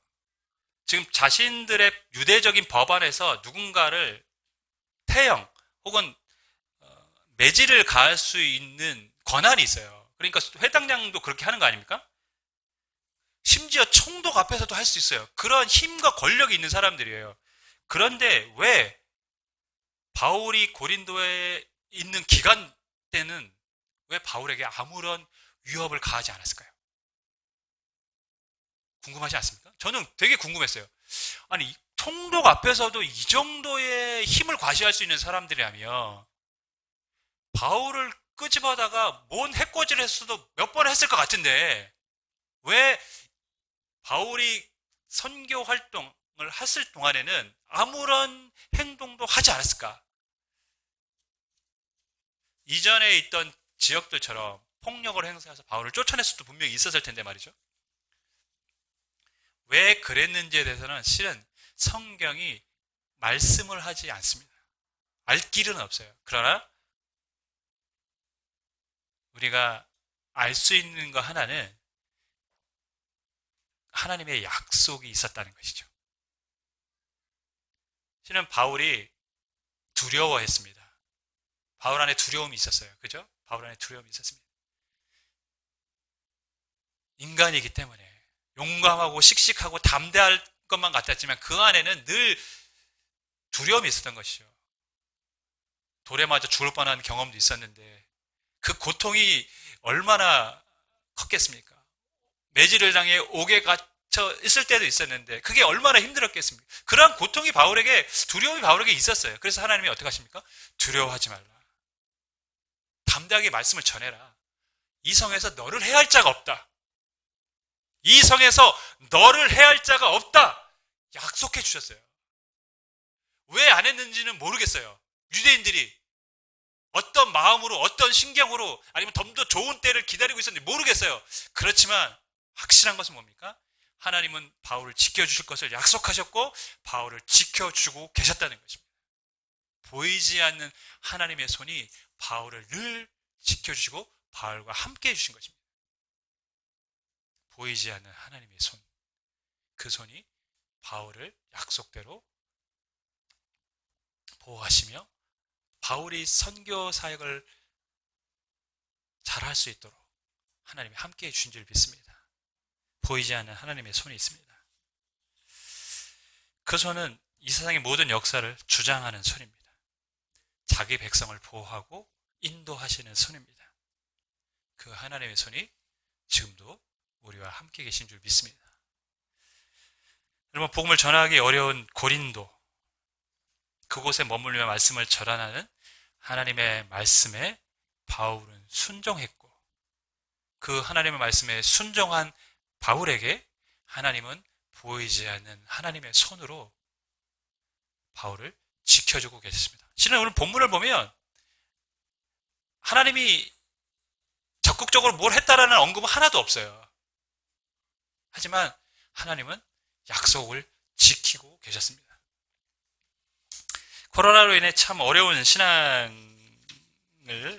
지금 자신들의 유대적인 법안에서 누군가를 태형 혹은 매질을 가할 수 있는 권한이 있어요. 그러니까 회당장도 그렇게 하는 거 아닙니까? 심지어 총독 앞에서도 할 수 있어요. 그런 힘과 권력이 있는 사람들이에요. 그런데 왜 바울이 고린도에 있는 기간 때는 왜 바울에게 아무런 위협을 가하지 않았을까요? 궁금하지 않습니까? 저는 되게 궁금했어요. 아니, 총독 앞에서도 이 정도의 힘을 과시할 수 있는 사람들이라면 바울을 끄집어다가 뭔 해코지를 했어도 몇 번 했을 것 같은데 왜 바울이 선교 활동을 했을 동안에는 아무런 행동도 하지 않았을까? 이전에 있던 지역들처럼 폭력을 행사해서 바울을 쫓아낼 수도 분명히 있었을 텐데 말이죠. 왜 그랬는지에 대해서는 실은 성경이 말씀을 하지 않습니다. 알 길은 없어요. 그러나 우리가 알 수 있는 거 하나는 하나님의 약속이 있었다는 것이죠. 실은 바울이 두려워했습니다. 바울 안에 두려움이 있었어요. 그죠? 바울 안에 두려움이 있었습니다. 인간이기 때문에 용감하고 씩씩하고 담대할 것만 같았지만 그 안에는 늘 두려움이 있었던 것이죠. 돌에 맞아 죽을 뻔한 경험도 있었는데 그 고통이 얼마나 컸겠습니까? 매질을 당해 옥에 갇혀 있을 때도 있었는데 그게 얼마나 힘들었겠습니까? 그러한 고통이 바울에게, 두려움이 바울에게 있었어요. 그래서 하나님이 어떻게 하십니까? 두려워하지 말라. 담대하게 말씀을 전해라. 이 성에서 너를 해할 자가 없다. 이 성에서 너를 해할 자가 없다. 약속해 주셨어요. 왜 안 했는지는 모르겠어요. 유대인들이 어떤 마음으로, 어떤 신경으로, 아니면 좀 더 좋은 때를 기다리고 있었는지 모르겠어요. 그렇지만 확실한 것은 뭡니까? 하나님은 바울을 지켜주실 것을 약속하셨고 바울을 지켜주고 계셨다는 것입니다. 보이지 않는 하나님의 손이 바울을 늘 지켜주시고 바울과 함께 해주신 것입니다. 보이지 않는 하나님의 손, 그 손이 바울을 약속대로 보호하시며 바울이 선교 사역을 잘할 수 있도록 하나님이 함께 해주신 줄 믿습니다. 보이지 않는 하나님의 손이 있습니다. 그 손은 이 세상의 모든 역사를 주장하는 손입니다. 자기 백성을 보호하고 인도하시는 손입니다. 그 하나님의 손이 지금도 우리와 함께 계신 줄 믿습니다. 여러분, 복음을 전하기 어려운 고린도, 그곳에 머물며 말씀을 전하는 하나님의 말씀에 바울은 순종했고 그 하나님의 말씀에 순종한 바울에게 하나님은 보이지 않는 하나님의 손으로 바울을 지켜주고 계셨습니다. 실은 오늘 본문을 보면 하나님이 적극적으로 뭘 했다라는 언급은 하나도 없어요. 하지만 하나님은 약속을 지키고 계셨습니다. 코로나로 인해 참 어려운 신앙을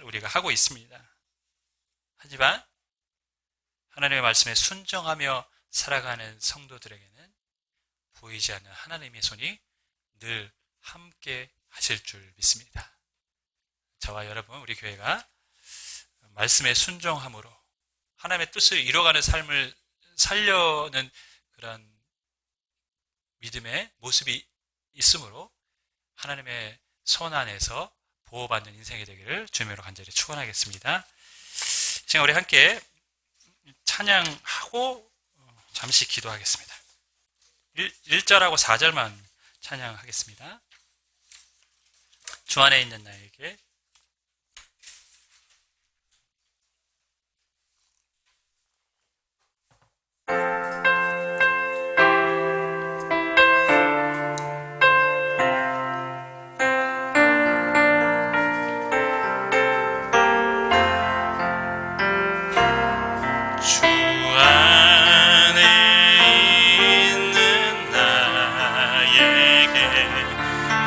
우리가 하고 있습니다. 하지만 하나님의 말씀에 순종하며 살아가는 성도들에게는 보이지 않는 하나님의 손이 늘 함께 하실 줄 믿습니다. 저와 여러분, 우리 교회가 말씀에 순종함으로 하나님의 뜻을 이뤄가는 삶을 살려는 그런 믿음의 모습이 있으므로 하나님의 손 안에서 보호받는 인생이 되기를 주님으로 간절히 축원하겠습니다. 지금 우리 함께 찬양하고 잠시 기도하겠습니다. 1절하고 4절만 찬양하겠습니다. 주 안에 있는 나에게.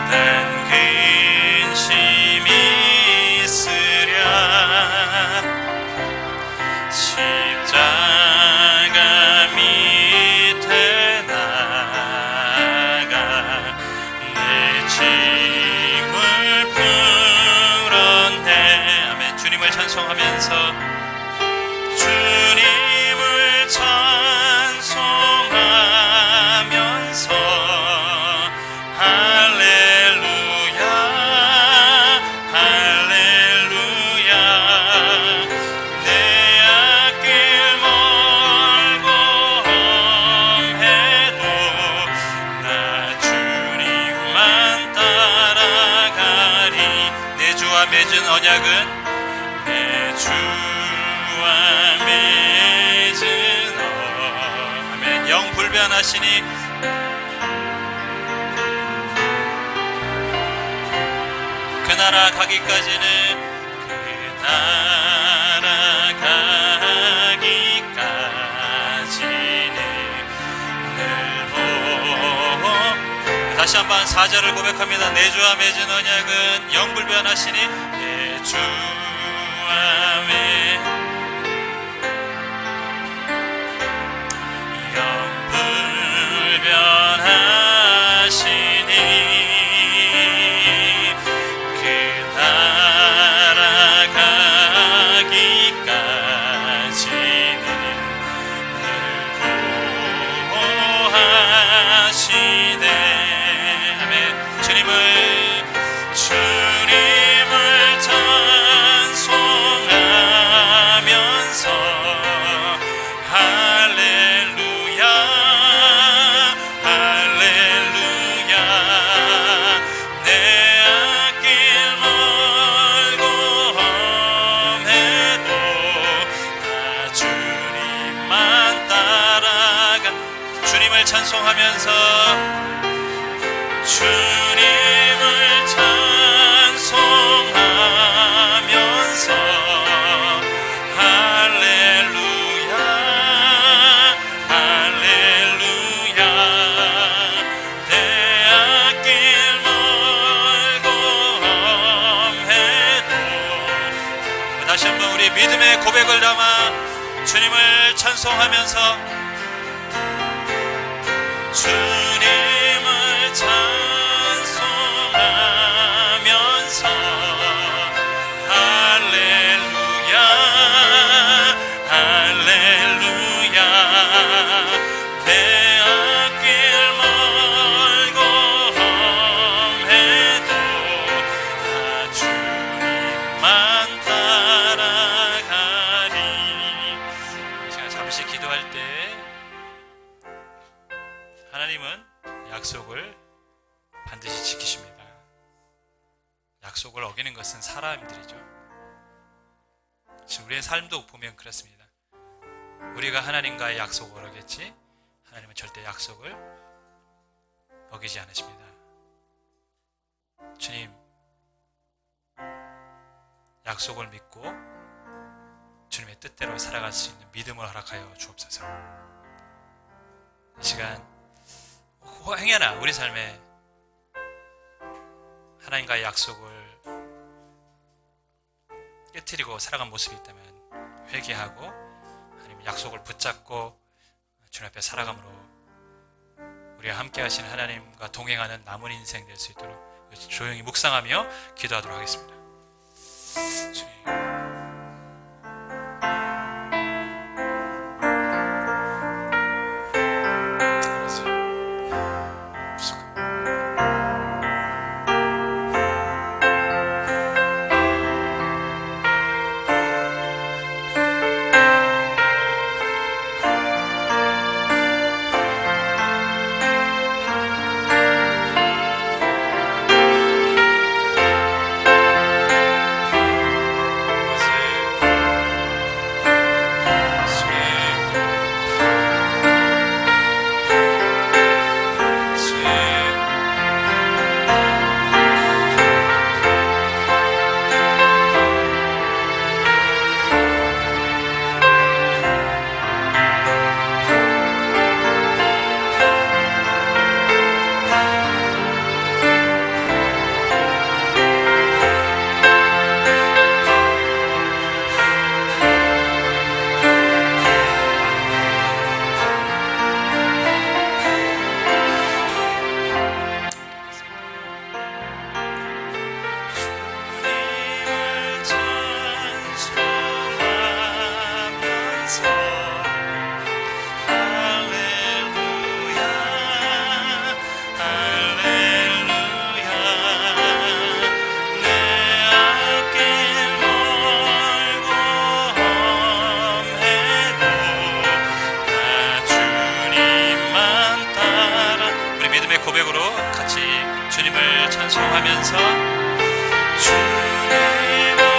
난 근심이 언약은 내 주와 맺은 아멘. 영불변하시니 그 나라 가기까지는 그 나라 가기까지는 다시 한번 4절을 고백합니다. 내 주와 맺은 언약은 영불변하시니 내 주와 영불변하시니 그 나라 가기까지는 늘 보호하시네. 주님을 찬송하면서 할렐루야 할렐루야 내 앞길 멀고 험해도 다 주님만 따라간 주님을 찬송하면서 주님을 찬송하면서 할렐루야 할렐루야 내 앞길 멀고 험해도 다시 한번 우리 믿음의 고백을 담아 주님을 찬송하면서 주님을 찬송하면서 할렐루야 할렐루야 내 앞길 멀고 험해도 다 주님만 따라가리. 제가 잠시 기도할 때 하나님은 약속을 반드시 지키십니다. 약속을 어기는 것은 사람들이죠. 지금 우리의 삶도 보면 그렇습니다. 우리가 하나님과의 약속을 어겼지 하나님은 절대 약속을 어기지 않으십니다. 주님, 약속을 믿고 주님의 뜻대로 살아갈 수 있는 믿음을 허락하여 주옵소서. 이 시간 행여나 우리 삶에 하나님과의 약속을 깨트리고 살아간 모습이 있다면 회개하고 하나님 약속을 붙잡고 주님 앞에 살아감으로 우리와 함께 하시는 하나님과 동행하는 남은 인생 될 수 있도록 조용히 묵상하며 기도하도록 하겠습니다. 주님. 고백으로 같이 주님을 찬송하면서 주님을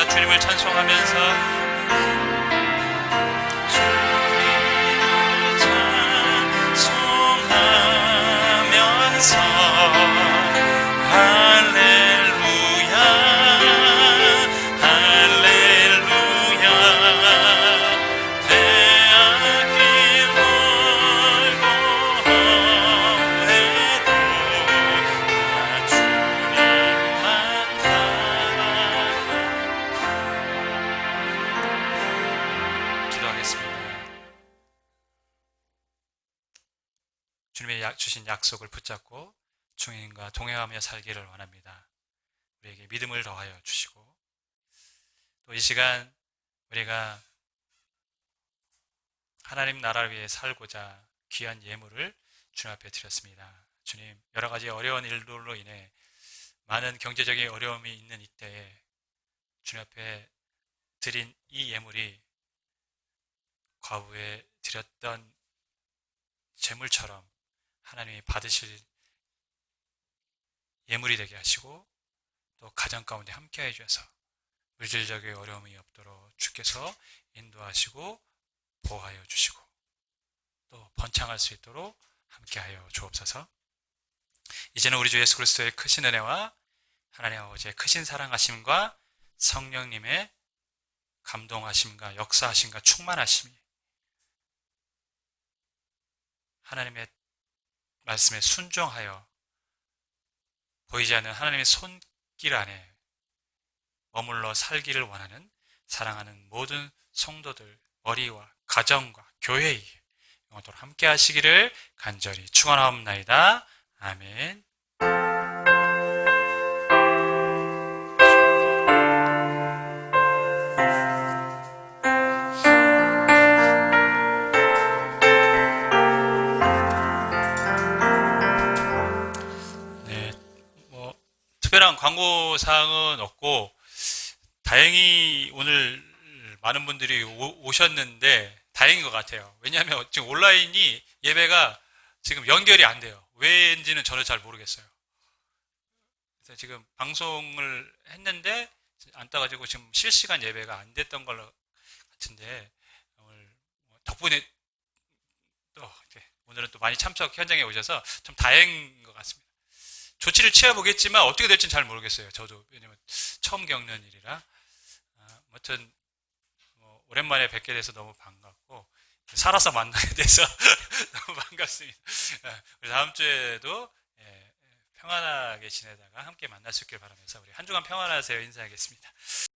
주님을 찬송하면서 할렐루야 할렐루야 빼앗긴 멀고 험해도 나 주님만 따라가. 기도하겠습니다. 주님의 주신 약속을 붙잡고 주님과 동행하며 살기를 원합니다. 우리에게 믿음을 더하여 주시고 또 이 시간 우리가 하나님 나라를 위해 살고자 귀한 예물을 주님 앞에 드렸습니다. 주님, 여러 가지 어려운 일들로 인해 많은 경제적인 어려움이 있는 이때에 주님 앞에 드린 이 예물이 과거에 드렸던 재물처럼 하나님이 받으실 예물이 되게 하시고 또 가정 가운데 함께해 주셔서 물질적인 어려움이 없도록 주께서 인도하시고 보호하여 주시고 또 번창할 수 있도록 함께하여 주옵소서. 이제는 우리 주 예수 그리스도의 크신 은혜와 하나님 아버지의 크신 사랑하심과 성령님의 감동하심과 역사하심과 충만하심이 하나님의 말씀에 순종하여 보이지 않는 하나님의 손길 안에 머물러 살기를 원하는 사랑하는 모든 성도들 머리와 가정과 교회에 영원토록 함께 하시기를 간절히 축원하옵나이다. 아멘. 네, 특별한 광고 사항은 없고 다행히 오늘 많은 분들이 오셨는데 다행인 것 같아요. 왜냐하면 지금 온라인이 예배가 지금 연결이 안 돼요. 왜인지는 저는 잘 모르겠어요. 그래서 지금 방송을 했는데 안 떠가지고 지금 실시간 예배가 안 됐던 걸로 같은데 오늘 덕분에 또 오늘은 또 많이 참석 현장에 오셔서 좀 다행인 것 같습니다. 조치를 취해보겠지만 어떻게 될지는 잘 모르겠어요. 저도 왜냐면 처음 겪는 일이라. 아무튼 오랜만에 뵙게 돼서 너무 반갑고 살아서 만나게 돼서 너무 반갑습니다. 우리 다음 주에도 평안하게 지내다가 함께 만날 수 있길 바라면서 우리 한 주간 평안하세요 인사하겠습니다.